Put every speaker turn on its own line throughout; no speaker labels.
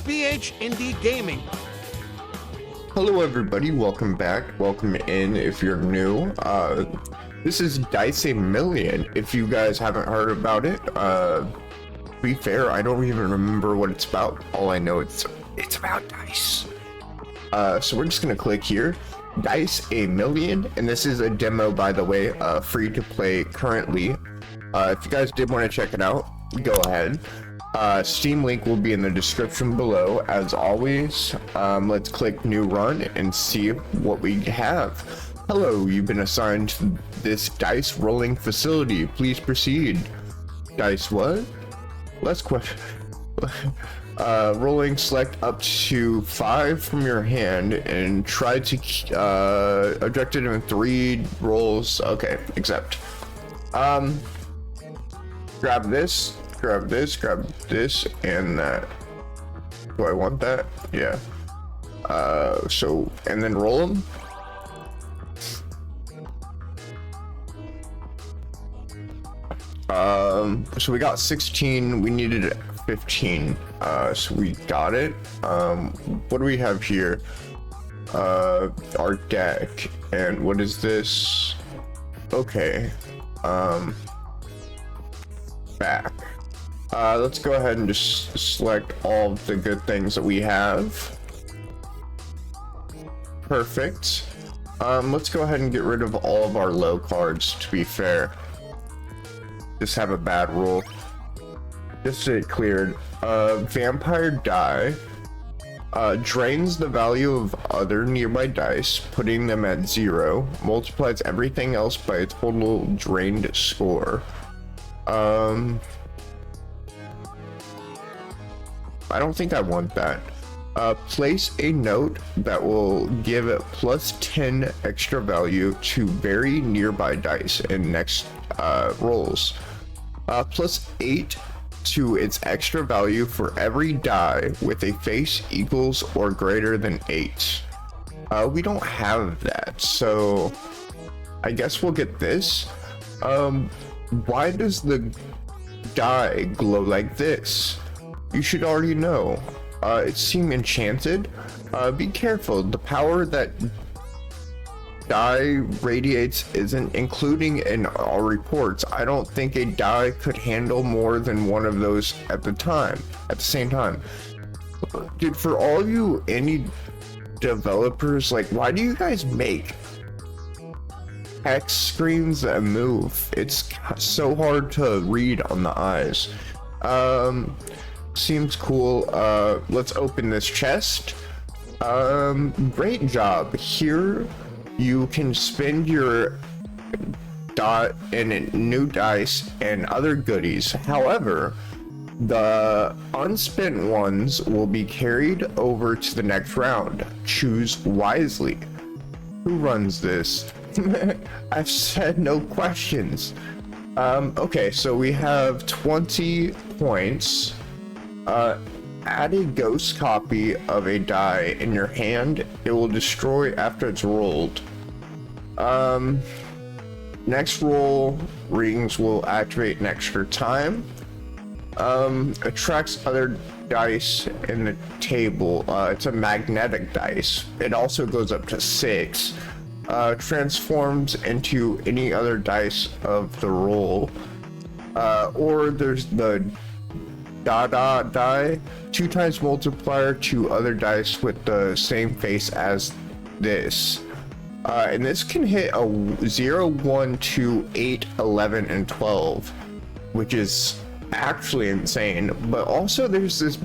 BH Indie Gaming.
Hello everybody, welcome back, welcome in if you're new. This is Dice A Million. If you guys haven't heard about it, to be fair, I don't even remember what it's about. All I know it's about dice. So we're just gonna click here, Dice A Million, and this is a demo, by the way, free to play currently. If you guys did want to check it out, go ahead. Steam link will be in the description below, as always. Let's click new run and see what we have. Hello, you've been assigned to this dice rolling facility. Please proceed. Dice what? Let's question. Rolling, select up to 5 from your hand and try to objective in 3 rolls. Okay, accept. Grab this, grab this, and that. Do I want that? Yeah. So, and then roll them. So we got 16, we needed 15, so we got it. What do we have here? Our deck, and what is this? Okay, back. Let's go ahead and just select all of the good things that we have. Perfect. Let's go ahead and get rid of all of our low cards, to be fair. Just have a bad roll. Just it cleared. Vampire die. Drains the value of other nearby dice, putting them at 0. Multiplies everything else by a total drained score. I don't think I want that. Place a note that will give it plus 10 extra value to very nearby dice in next rolls. Plus 8 to its extra value for every die with a face equals or greater than 8. We don't have that, so I guess we'll get this. Why does the die glow like this? You should already know. It seems enchanted. Be careful. The power that die radiates isn't including in our reports. I don't think a die could handle more than one of those at the same time. Dude, for all you indie developers, like, why do you guys make text screens that move? It's so hard to read on the eyes. Seems cool. Let's open this chest. Great job. Here you can spend your dot in new dice and other goodies. However, the unspent ones will be carried over to the next round. Choose wisely. Who runs this? I've said no questions. Okay, so we have 20 points. Add a ghost copy of a die in your hand. It will destroy after it's rolled. Next roll rings will activate an extra time. Attracts other dice in the table. It's a magnetic dice. It also goes up to 6. Transforms into any other dice of the roll. Or there's the die, 2 times multiplier to other dice with the same face as this. And this can hit a 0, 1, 2, 8, 11, and 12, which is actually insane. But also there's this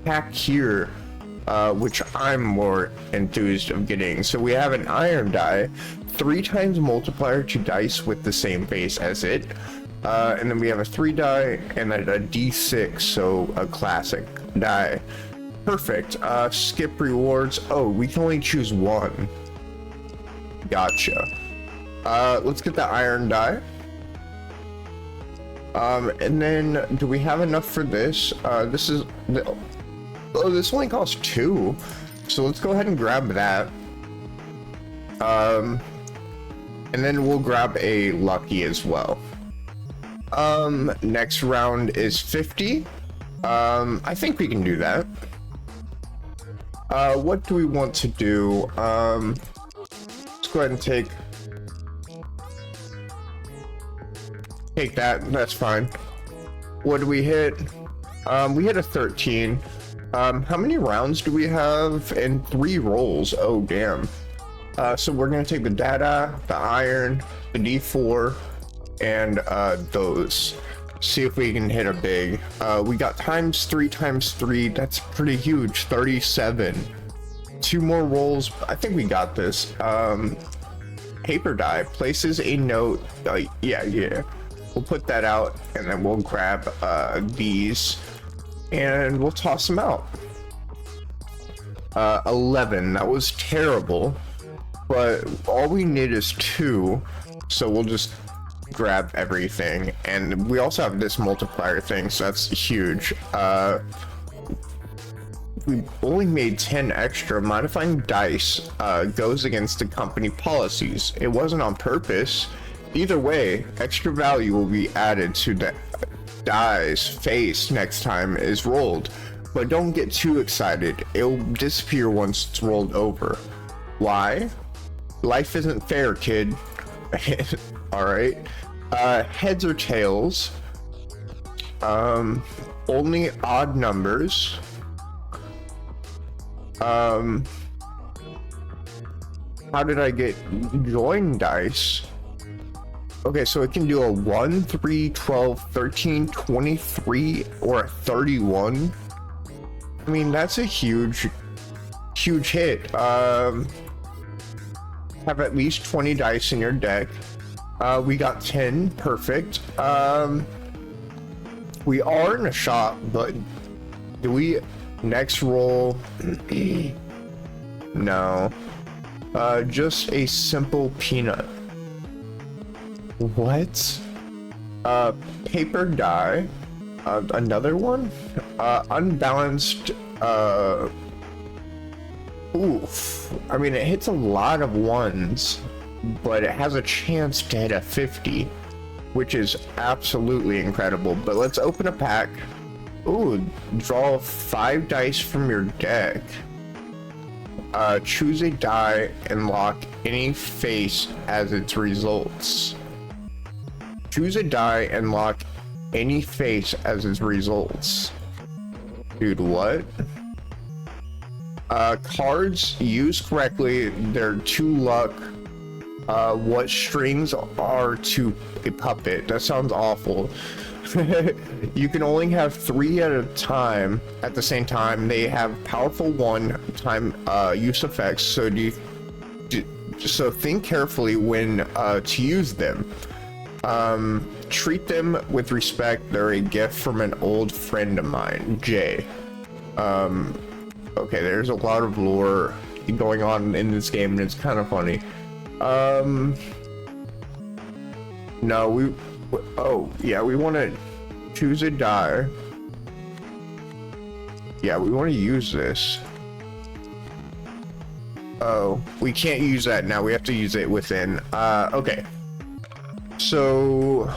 pack here, which I'm more enthused of getting. So we have an iron die, 3 times multiplier to dice with the same face as it. And then we have a 3 die and then a d6, so a classic die. Perfect. Skip rewards. Oh, we can only choose 1. Gotcha. Let's get the iron die. And then do we have enough for this? This is the, oh, this only costs 2, so let's go ahead and grab that. And then we'll grab a lucky as well. Next round is 50. I think we can do that. What do we want to do? Let's go ahead and take that. That's fine. What do we hit? We hit a 13. How many rounds do we have? And 3 rolls. Oh, damn. So we're gonna take the data, the iron, the D4, and those. See if we can hit a big. We got times 3 times 3. That's pretty huge. 37. 2 more rolls. I think we got this. Paper die places a note. Yeah. We'll put that out, and then we'll grab these, and we'll toss them out. 11. That was terrible, but all we need is 2, so we'll just grab everything. And we also have this multiplier thing, so that's huge. We only made 10 extra. Modifying dice goes against the company policies. It wasn't on purpose. Either way, extra value will be added to the die's face next time is rolled. But don't get too excited. It'll disappear once it's rolled over. Why? Life isn't fair, kid. Alright. Heads or tails. Only odd numbers. How did I get join dice? Okay, so it can do a 1, 3, 12, 13, 23, or a 31. I mean, that's a huge hit. Have at least 20 dice in your deck. We got 10, perfect. We are in a shop, but do we next roll? No. Just a simple peanut. What? Paper die. Another one? Unbalanced. Oof. I mean, it hits a lot of 1s, but it has a chance to hit a 50, which is absolutely incredible. But let's open a pack. Ooh, draw 5 dice from your deck. Choose a die and lock any face as its results. Choose a die and lock any face as its results. Dude, what? Cards used correctly, they're 2 luck. What strings are to a puppet? That sounds awful. You can only have 3 at a time. At the same time, they have powerful 1-time use effects. So so think carefully when to use them. Treat them with respect. They're a gift from an old friend of mine, Jay. Okay, there's a lot of lore going on in this game, and it's kind of funny. No, oh, yeah, we want to choose a die. Yeah, we want to use this. Oh, we can't use that now. We have to use it within. Okay. So,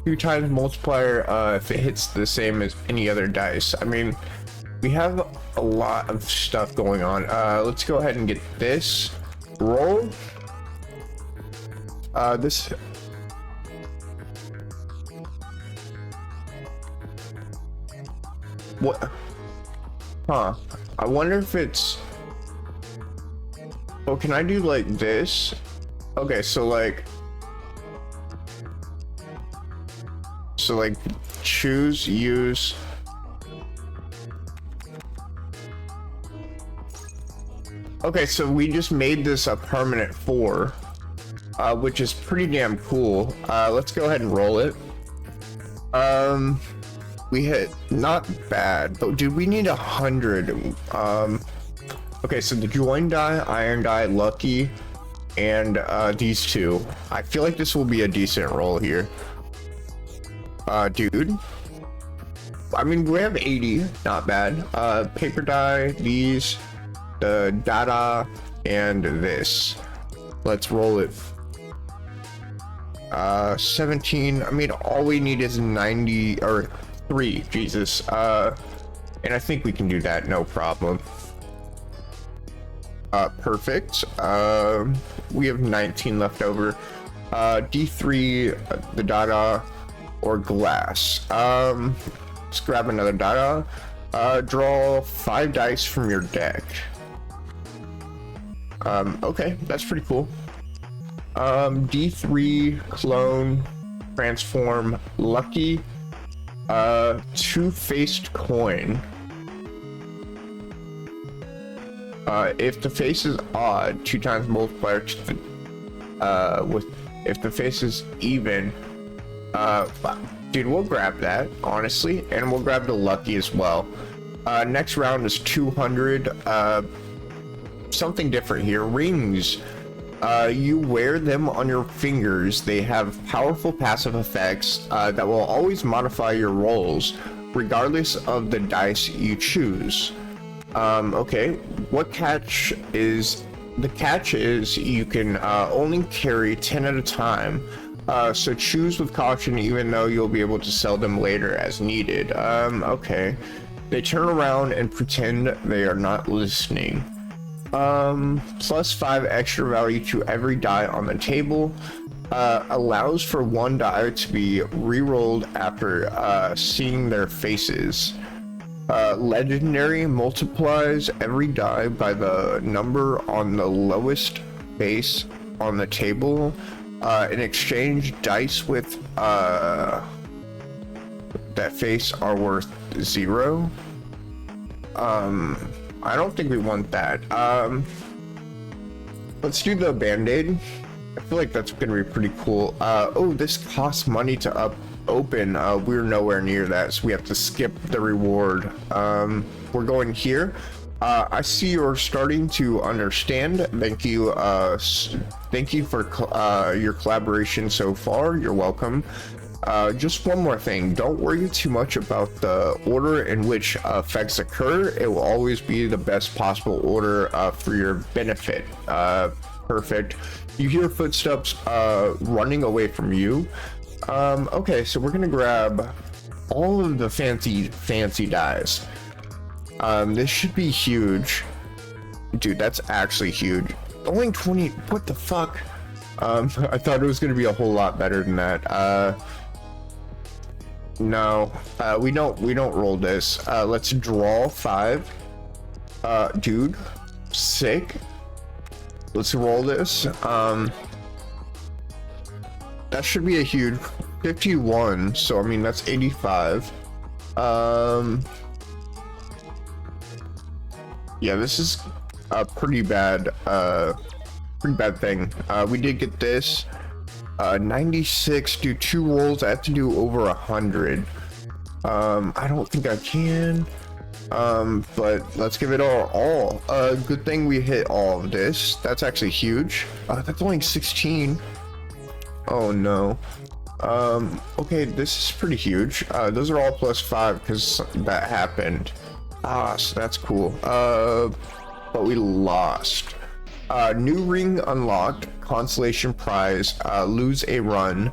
2 times multiplier if it hits the same as any other dice. I mean, we have a lot of stuff going on. Let's go ahead and get this. Roll. This. What? Huh. I wonder if it's. Oh, can I do like this? Okay, so like. So like, choose, use. Okay, so we just made this a permanent 4, which is pretty damn cool. Let's go ahead and roll it. We hit not bad, but dude, we need 100. Okay, so the join die, iron die, lucky, and these 2. I feel like this will be a decent roll here. Dude. I mean, we have 80, not bad. Paper die, these, the data, and this. Let's roll it. 17. I mean, all we need is 90 or 3, Jesus. And I think we can do that, no problem. Perfect. We have 19 left over. D3, the dada, or glass. Let's grab another dada. Draw 5 dice from your deck. Okay, that's pretty cool. D3, clone, transform, lucky, 2-faced coin. If the face is odd, 2 times multiplier to the, if the face is even, dude, we'll grab that, honestly, and we'll grab the lucky as well. Next round is 200, something different here, rings. You wear them on your fingers. They have powerful passive effects that will always modify your rolls, regardless of the dice you choose. Okay, what catch is? The catch is you can only carry 10 at a time, so choose with caution, even though you'll be able to sell them later as needed. Okay, they turn around and pretend they are not listening. Plus 5 extra value to every die on the table, allows for 1 die to be re-rolled after seeing their faces. Legendary multiplies every die by the number on the lowest base on the table. In exchange, dice with that face are worth 0. I don't think we want that. Let's do the band-aid. I feel like that's gonna be pretty cool. Oh, this costs money to open. We're nowhere near that, so we have to skip the reward. We're going here. I see you're starting to understand. Thank you. Thank you for your collaboration so far. You're welcome. Just one more thing, don't worry too much about the order in which effects occur. It will always be the best possible order for your benefit. Perfect. You hear footsteps running away from you. Okay, so we're gonna grab all of the fancy dies. This should be huge. Dude, that's actually huge. Only 20, what the fuck? I thought it was gonna be a whole lot better than that. No, we don't roll this. Let's draw 5. Dude, sick. Let's roll this. That should be a huge 51. So I mean that's 85. Yeah, this is a pretty bad thing. We did get this. 96, do 2 rolls. I have to do over 100. I don't think I can, but let's give it all. Good thing we hit all of this. That's actually huge. That's only 16. Oh no. Okay, this is pretty huge. Those are all plus 5 because that happened. So that's cool. But we lost. New ring unlocked, consolation prize, lose a run.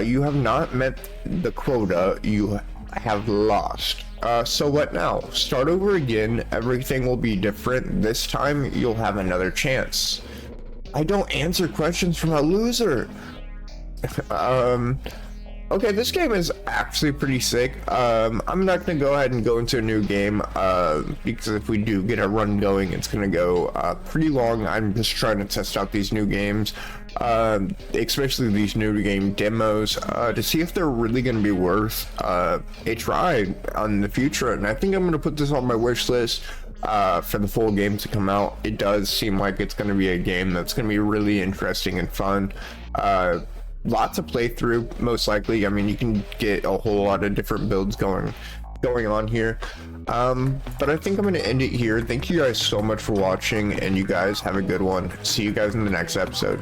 You have not met the quota, you have lost. So what now? Start over again, everything will be different. This time you'll have another chance. I don't answer questions from a loser. Okay, this game is actually pretty sick. I'm not gonna go ahead and go into a new game, because if we do get a run going, it's gonna go pretty long. I'm just trying to test out these new games, especially these new game demos, to see if they're really gonna be worth a try on the future. And I think I'm gonna put this on my wish list for the full game to come out. It does seem like it's gonna be a game that's gonna be really interesting and fun. Lots of playthrough, most likely. I mean, you can get a whole lot of different builds going on here. But I think I'm going to end it here. Thank you guys so much for watching, and you guys have a good one. See you guys in the next episode.